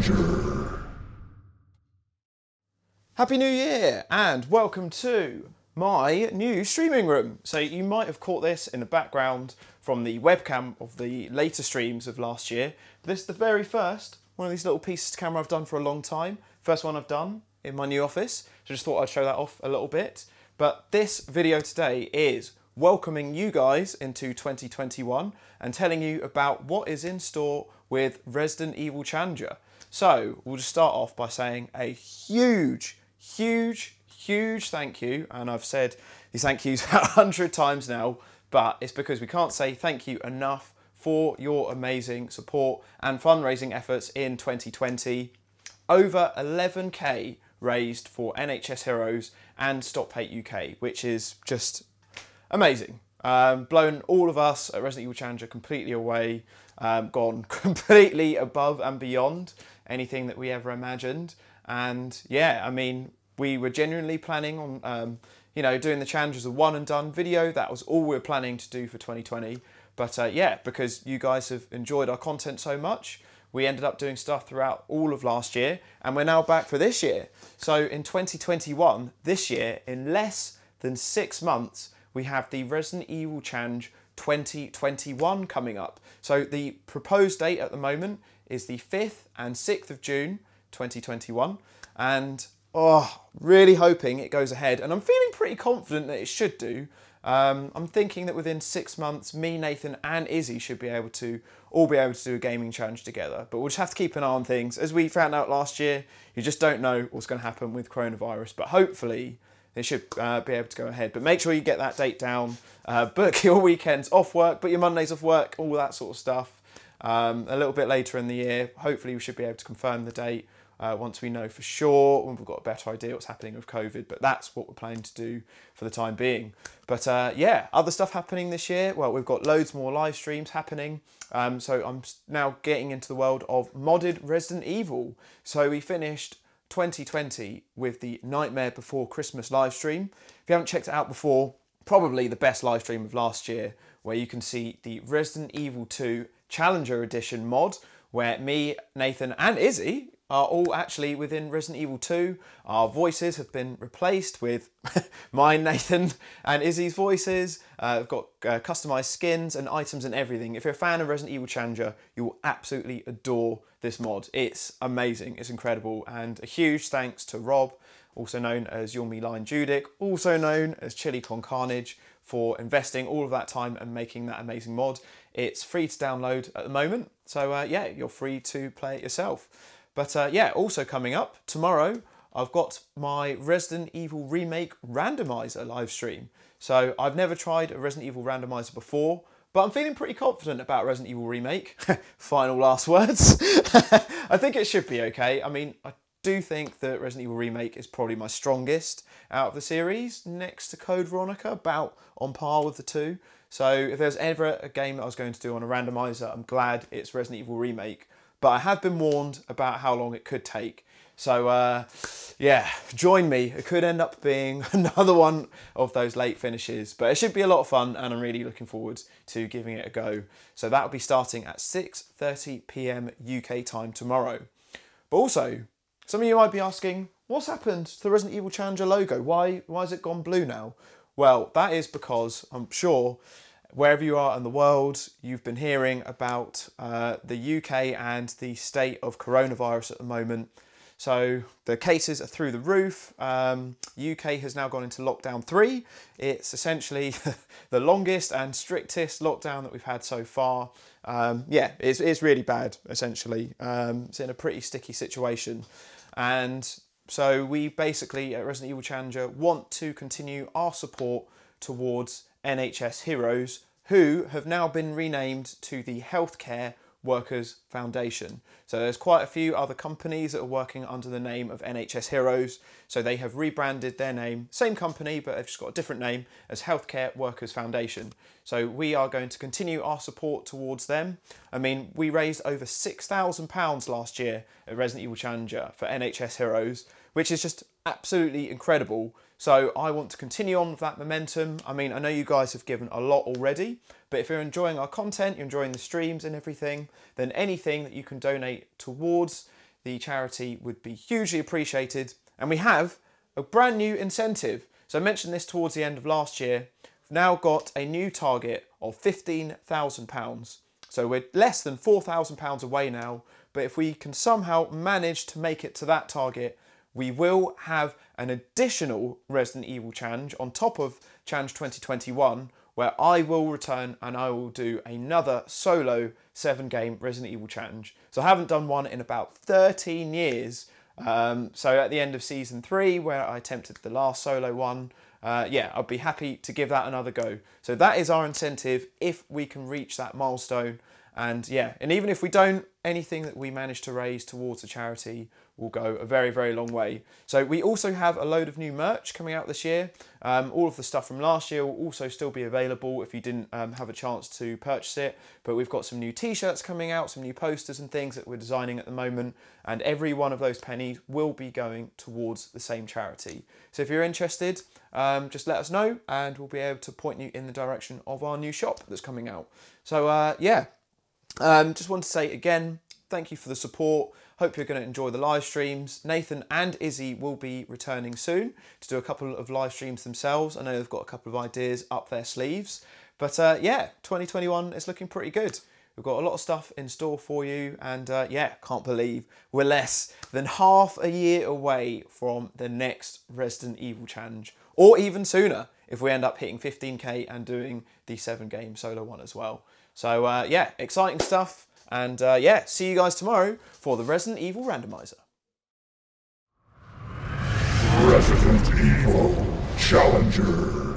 Challenger. Happy New Year and welcome to my new streaming room. So you might have caught this in the background from the webcam of the later streams of last year. This is the very first one of these little pieces of camera I've done for a long time. First one I've done in my new office. So just thought I'd show that off a little bit. But this video today is welcoming you guys into 2021 and telling you about what is in store with Resident Evil Challenger. So we'll just start off by saying a huge thank you, and I've said these thank yous 100 times now, but it's because we can't say thank you enough for your amazing support and fundraising efforts in 2020. Over 11k raised for NHS Heroes and Stop Hate UK, which is just amazing. Blown all of us at Resident Evil Challenger completely away, gone completely above and beyond anything that we ever imagined. And yeah, I mean, we were genuinely planning on, doing the Challenge as a one and done video. That was all we were planning to do for 2020. But yeah, because you guys have enjoyed our content so much, we ended up doing stuff throughout all of last year, and we're now back for this year. So in 2021, this year, in less than 6 months, we have the Resident Evil Challenge 2021 coming up. So the proposed date at the moment is the 5th and 6th of June 2021, and really hoping it goes ahead, and I'm feeling pretty confident that it should do. I'm thinking that within 6 months, me, Nathan and Izzy should all be able to do a gaming challenge together, but we'll just have to keep an eye on things. As we found out last year, you just don't know what's going to happen with coronavirus, but hopefully it should be able to go ahead. But make sure you get that date down, book your weekends off work, book your Mondays off work, all that sort of stuff. A little bit later in the year, hopefully we should be able to confirm the date once we know for sure, when we've got a better idea what's happening with COVID, but that's what we're planning to do for the time being. But yeah, other stuff happening this year, well, we've got loads more live streams happening. So I'm now getting into the world of modded Resident Evil. So we finished 2020 with the Nightmare Before Christmas live stream. If you haven't checked it out before, probably the best live stream of last year, where you can see the Resident Evil 2 Challenger Edition mod, where me, Nathan and Izzy are all actually within Resident Evil 2. Our voices have been replaced with mine, Nathan and Izzy's voices. We've got customised skins and items and everything. If you're a fan of Resident Evil Challenger, you will absolutely adore this mod. It's amazing, it's incredible, and a huge thanks to Rob, also known as Yumi Line Judic, also known as Chili Con Carnage, for investing all of that time and making that amazing mod. It's free to download at the moment, so yeah, you're free to play it yourself. But yeah, also coming up tomorrow, I've got my Resident Evil Remake Randomizer live stream. So I've never tried a Resident Evil Randomizer before, but I'm feeling pretty confident about Resident Evil Remake. Final last words. I think it should be okay. I mean, I do think that Resident Evil Remake is probably my strongest out of the series, next to Code Veronica, about on par with the two. So if there's ever a game that I was going to do on a randomizer, I'm glad it's Resident Evil Remake. But I have been warned about how long it could take. So yeah, join me. It could end up being another one of those late finishes, but it should be a lot of fun, and I'm really looking forward to giving it a go. So that'll be starting at 6:30 PM UK time tomorrow. But also, some of you might be asking, what's happened to the Resident Evil Challenger logo? Why has it gone blue now? Well, that is because I'm sure wherever you are in the world, you've been hearing about the UK and the state of coronavirus at the moment. So the cases are through the roof. UK has now gone into lockdown 3. It's essentially the longest and strictest lockdown that we've had so far. Yeah, it's really bad, essentially. It's in a pretty sticky situation. And so we basically at Resident Evil Challenger want to continue our support towards NHS Heroes, who have now been renamed to the Healthcare Workers Foundation. So there's quite a few other companies that are working under the name of NHS Heroes. So they have rebranded their name, same company, but they've just got a different name, as Healthcare Workers Foundation. So we are going to continue our support towards them. I mean, we raised over £6,000 last year at Resident Evil Challenger for NHS Heroes, which is just absolutely incredible. So I want to continue on with that momentum. I mean, I know you guys have given a lot already, but if you're enjoying our content, you're enjoying the streams and everything, then anything that you can donate towards the charity would be hugely appreciated. And we have a brand new incentive. So I mentioned this towards the end of last year. We've now got a new target of £15,000. So we're less than £4,000 away now. But if we can somehow manage to make it to that target, we will have an additional Resident Evil challenge on top of Challenge 2021, where I will return and I will do another solo 7-game Resident Evil challenge. So I haven't done one in about 13 years. So at the end of Season 3, where I attempted the last solo one, yeah, I'd be happy to give that another go. So that is our incentive if we can reach that milestone. And yeah, and even if we don't, anything that we manage to raise towards the charity will go a very, very long way. So we also have a load of new merch coming out this year. All of the stuff from last year will also still be available if you didn't have a chance to purchase it. But we've got some new t-shirts coming out, some new posters and things that we're designing at the moment. And every one of those pennies will be going towards the same charity. So if you're interested, just let us know and we'll be able to point you in the direction of our new shop that's coming out. So yeah. Just want to say again, thank you for the support. Hope you're going to enjoy the live streams. Nathan and Izzy will be returning soon to do a couple of live streams themselves. I know they've got a couple of ideas up their sleeves. But yeah, 2021 is looking pretty good. We've got a lot of stuff in store for you. And yeah, can't believe we're less than half a year away from the next Resident Evil challenge. Or even sooner if we end up hitting 15k and doing the 7-game solo one as well. So yeah, exciting stuff. And yeah, see you guys tomorrow for the Resident Evil Randomizer. Resident Evil Challenger.